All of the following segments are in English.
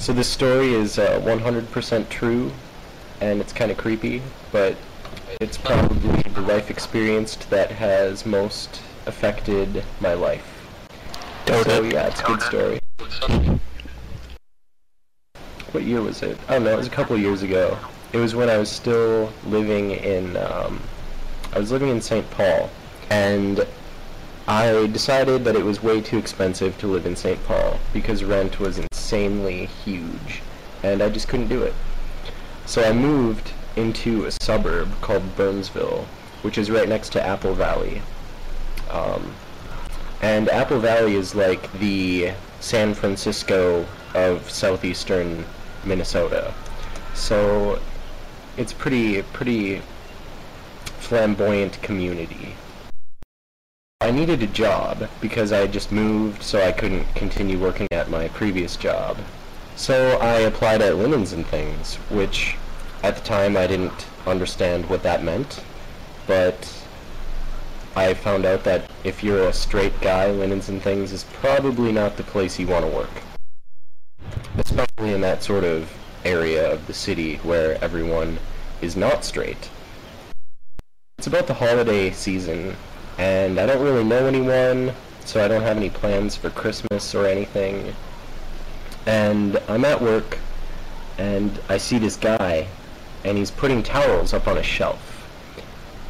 So this story is 100% true, and it's kind of creepy, but it's probably the life experience that has most affected my life. So yeah, it's a good story. What year was it? I don't know, it was a couple years ago. It was when I was still living in, I was living in St. Paul, and I decided that it was way too expensive to live in St. Paul because rent was insanely huge, and I just couldn't do it. So I moved into a suburb called Burnsville, which is right next to Apple Valley. And Apple Valley is like the San Francisco of southeastern Minnesota. So it's pretty flamboyant community. I needed a job because I had just moved, so I couldn't continue working at my previous job. So I applied at Linens and Things, which at the time I didn't understand what that meant, but I found out that if you're a straight guy, Linens and Things is probably not the place you want to work. Especially in that sort of area of the city where everyone is not straight. It's about the holiday season, and I don't really know anyone, so I don't have any plans for Christmas or anything. And I'm at work, and I see this guy, and he's putting towels up on a shelf.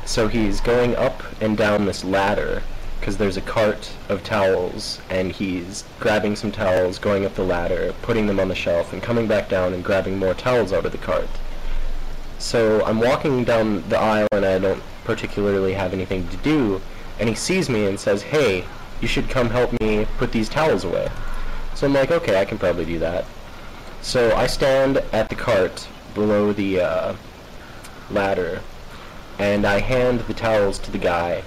So he's going up and down this ladder, because there's a cart of towels, and he's grabbing some towels, going up the ladder, putting them on the shelf, and coming back down and grabbing more towels out of the cart. So I'm walking down the aisle, and I don't particularly have anything to do, and he sees me and says, "Hey, you should come help me put these towels away." So I'm like, okay, I can probably do that. So I stand at the cart below the ladder, and I hand the towels to the guy,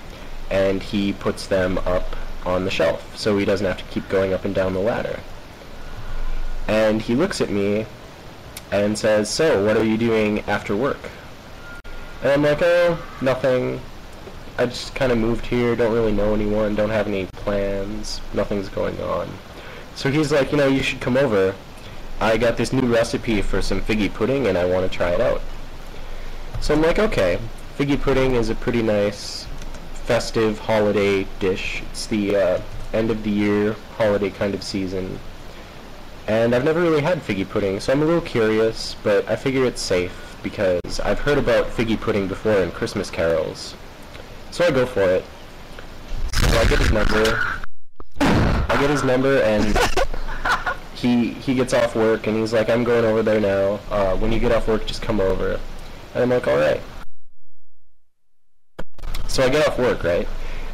and he puts them up on the shelf, so he doesn't have to keep going up and down the ladder. And he looks at me and says, "So, what are you doing after work?" And I'm like, "Oh, nothing. I just kind of moved here, don't really know anyone, don't have any plans, nothing's going on." So he's like, "You know, you should come over. I got this new recipe for some figgy pudding, and I want to try it out." So I'm like, okay. Figgy pudding is a pretty nice festive holiday dish. It's the end of the year holiday kind of season. And I've never really had figgy pudding, so I'm a little curious, but I figure it's safe because I've heard about figgy pudding before in Christmas carols. So I go for it. So I get his number. And he gets off work and he's like, "I'm going over there now. When you get off work, just come over." And I'm like, "Alright." So I get off work, right?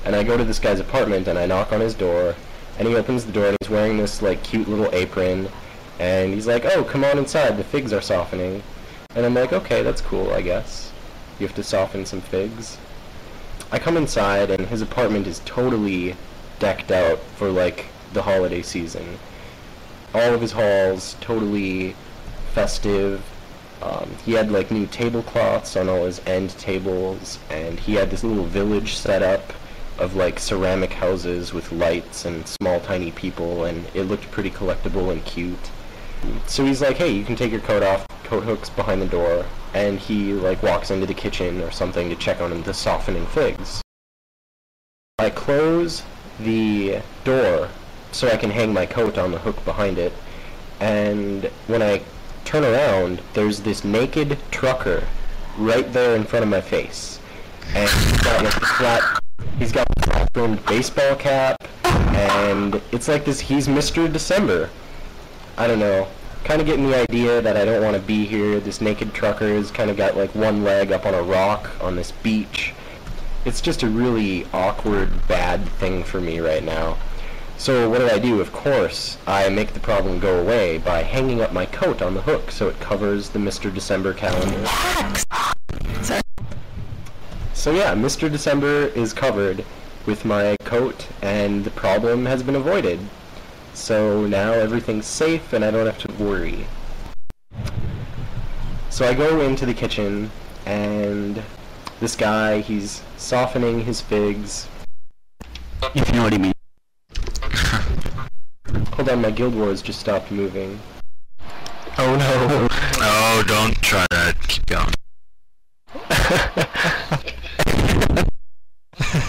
And I go to this guy's apartment and I knock on his door, and he opens the door and he's wearing this like cute little apron, and he's like, "Oh, come on inside, the figs are softening." And I'm like, okay, that's cool, I guess. You have to soften some figs. I come inside and his apartment is totally decked out for like the holiday season. All of his halls totally festive. He had like new tablecloths on all his end tables, and he had this little village set up of like ceramic houses with lights and small tiny people, and it looked pretty collectible and cute. So he's like, "Hey, you can take your coat off, coat hook's behind the door," and he like walks into the kitchen or something to check on the softening figs. I close the door so I can hang my coat on the hook behind it, and when I turn around, there's this naked trucker right there in front of my face, and he's got a flat-brimmed baseball cap, and it's like this, he's Mr. December. I don't know, kind of getting the idea that I don't want to be here. This naked trucker has kind of got like one leg up on a rock on this beach. It's just a really awkward, bad thing for me right now. So what do? Of course, I make the problem go away by hanging up my coat on the hook so it covers the Mr. December calendar. So yeah, Mr. December is covered with my coat, and the problem has been avoided. So now everything's safe and I don't have to worry. So I go into the kitchen, and this guy, he's softening his figs. If you know what I mean. Hold on, my Guild Wars just stopped moving. Oh no. Oh, don't try that. Keep going.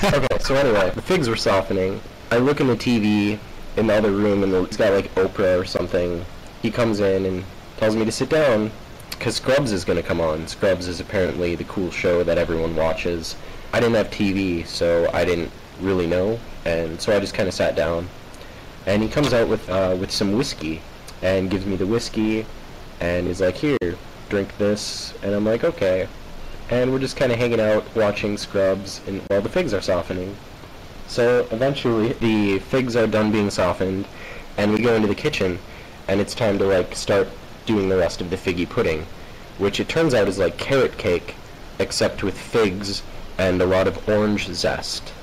Okay, so anyway, the figs were softening. I look in the TV in the other room, and it's got like Oprah or something. He comes in and tells me to sit down, because Scrubs is going to come on. Scrubs is apparently the cool show that everyone watches. I didn't have TV, so I didn't really know, and so I just kind of sat down. And he comes out with some whiskey, and gives me the whiskey, and he's like, here, drink this, and I'm like, okay. And we're just kind of hanging out, watching Scrubs, and while the figs are softening. So eventually, the figs are done being softened, and we go into the kitchen, and it's time to like start doing the rest of the figgy pudding, which it turns out is like carrot cake, except with figs and a lot of orange zest.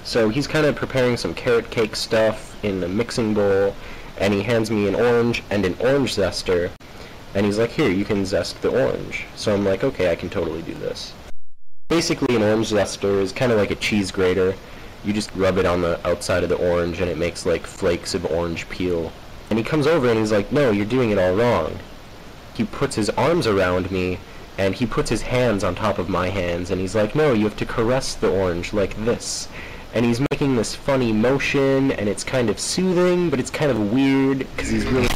So he's kind of preparing some carrot cake stuff in a mixing bowl, and he hands me an orange and an orange zester, and he's like, here, you can zest the orange. So I'm like, okay, I can totally do this. Basically, an orange zester is kind of like a cheese grater. You just rub it on the outside of the orange, and it makes like flakes of orange peel. And he comes over and he's like, no, you're doing it all wrong. He puts his arms around me, and he puts his hands on top of my hands, and he's like, no, you have to caress the orange like this. And he's making this funny motion, and it's kind of soothing, but it's kind of weird, because he's really...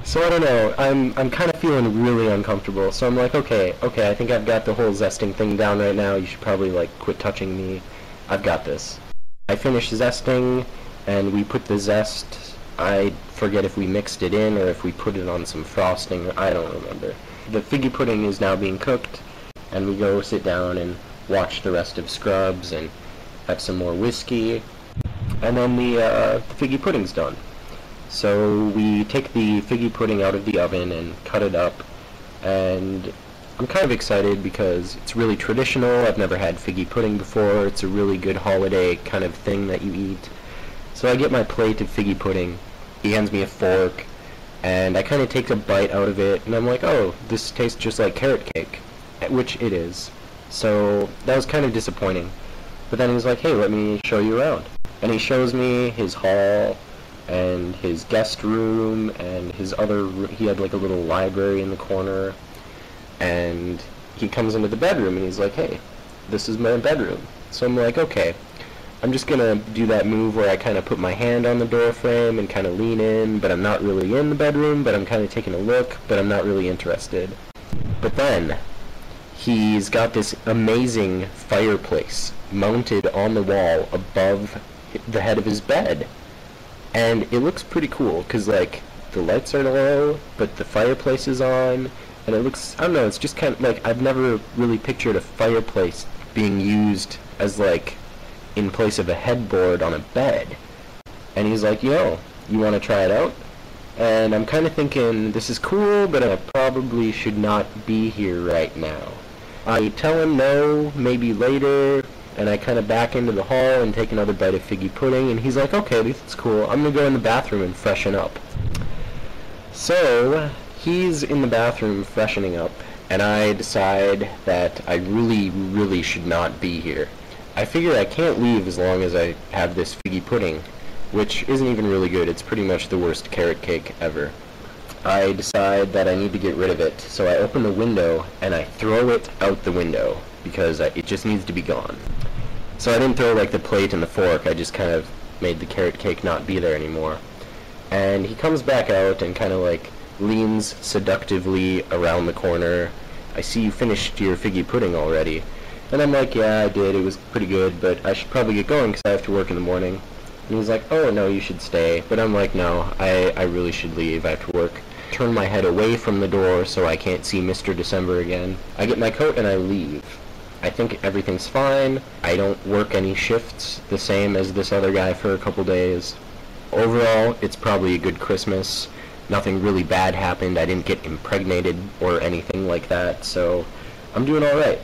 So I don't know, I'm kind of feeling really uncomfortable, so I'm like, okay, I think I've got the whole zesting thing down right now, you should probably, like, quit touching me. I've got this. I finished zesting, and we put the zest, I forget if we mixed it in, or if we put it on some frosting, I don't remember. The figgy pudding is now being cooked, and we go sit down and watch the rest of Scrubs, and have some more whiskey, and then the figgy pudding's done. So we take the figgy pudding out of the oven and cut it up, and I'm kind of excited because it's really traditional. I've never had figgy pudding before. It's a really good holiday kind of thing that you eat. So I get my plate of figgy pudding. He hands me a fork, and I kind of take a bite out of it, and I'm like, oh, this tastes just like carrot cake, which it is. So that was kind of disappointing. But then he was like, hey, let me show you around. And he shows me his hall, and his guest room, and his other he had like a little library in the corner, and he comes into the bedroom and he's like, hey, this is my bedroom. So I'm like, okay, I'm just gonna do that move where I kind of put my hand on the door frame and kind of lean in, but I'm not really in the bedroom, but I'm kind of taking a look, but I'm not really interested. But then he's got this amazing fireplace mounted on the wall above the head of his bed. And it looks pretty cool, because, like, the lights are low, but the fireplace is on, and it looks, I don't know, it's just kind of, like, I've never really pictured a fireplace being used as, like, in place of a headboard on a bed. And he's like, yo, you want to try it out? And I'm kind of thinking, this is cool, but I probably should not be here right now. I tell him no, maybe later, and I kind of back into the hall and take another bite of figgy pudding, and he's like, okay, this is cool. I'm going to go in the bathroom and freshen up. So he's in the bathroom freshening up, and I decide that I really, really should not be here. I figure I can't leave as long as I have this figgy pudding, which isn't even really good. It's pretty much the worst carrot cake ever. I decide that I need to get rid of it, so I open the window and I throw it out the window, because it just needs to be gone. So I didn't throw like the plate and the fork, I just kind of made the carrot cake not be there anymore. And he comes back out and kind of like leans seductively around the corner. I see you finished your figgy pudding already. And I'm like, yeah, I did, it was pretty good, but I should probably get going because I have to work in the morning. And he's like, oh no, you should stay. But I'm like, no, I really should leave, I have to work. Turn my head away from the door so I can't see Mr. December again. I get my coat and I leave. I think everything's fine. I don't work any shifts the same as this other guy for a couple days. Overall, it's probably a good Christmas. Nothing really bad happened. I didn't get impregnated or anything like that, so I'm doing alright.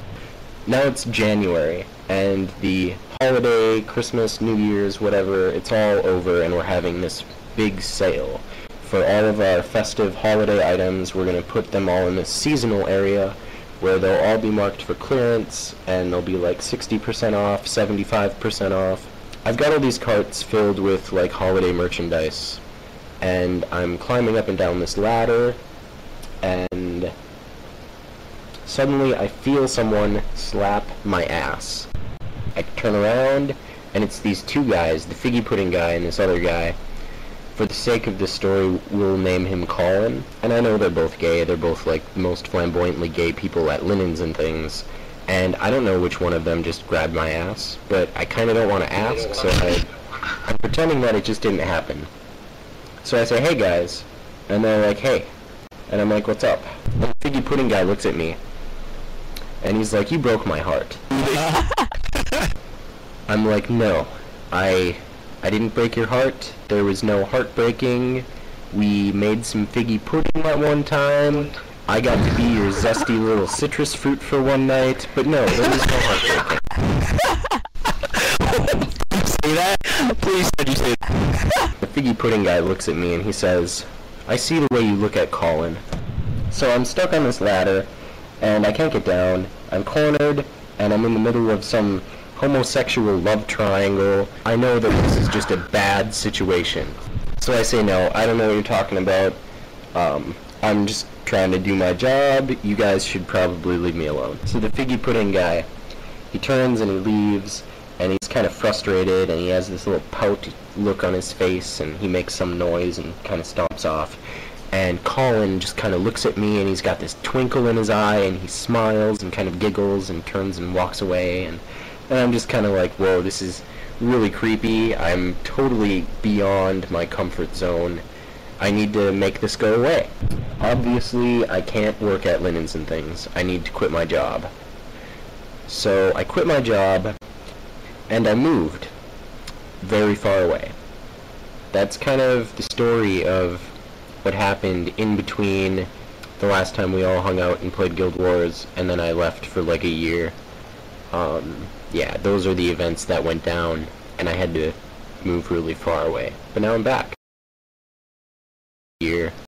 Now it's January, and the holiday, Christmas, New Year's, whatever, it's all over, and we're having this big sale. For all of our festive holiday items, we're going to put them all in this seasonal area, where they'll all be marked for clearance, and they'll be like 60% off, 75% off. I've got all these carts filled with like holiday merchandise, and I'm climbing up and down this ladder, and suddenly I feel someone slap my ass. I turn around, and it's these two guys, the Figgie Pudding guy and this other guy. For the sake of this story, we'll name him Colin. And I know they're both gay, they're both like the most flamboyantly gay people at Linens and things. And I don't know which one of them just grabbed my ass, but I kinda don't want to ask, so I'm pretending that it just didn't happen. So I say, hey guys, and they're like, hey. And I'm like, what's up? And the Figgie Pudding guy looks at me, and he's like, you broke my heart. I'm like, no, I didn't break your heart. There was no heartbreaking. We made some figgy pudding at one time. I got to be your zesty little citrus fruit for one night, but no, there was no heartbreaking. Say that? Please, did you say that? The Figgie Pudding guy looks at me and he says, I see the way you look at Colin. So I'm stuck on this ladder, and I can't get down. I'm cornered, and I'm in the middle of some homosexual love triangle. I know that this is just a bad situation. So I say, no, I don't know what you're talking about. I'm just trying to do my job. You guys should probably leave me alone. So the Figgie Pudding guy, he turns and he leaves, and he's kind of frustrated, and he has this little pout look on his face, and he makes some noise and kind of stomps off. And Colin just kind of looks at me, and he's got this twinkle in his eye, and he smiles and kind of giggles and turns and walks away, and I'm just kind of like, whoa, this is really creepy. I'm totally beyond my comfort zone. I need to make this go away. Obviously, I can't work at Linens and things. I need to quit my job. So I quit my job, and I moved very far away. That's kind of the story of what happened in between the last time we all hung out and played Guild Wars, and then I left for like a year. Yeah, those are the events that went down, and I had to move really far away. But now I'm back. Year.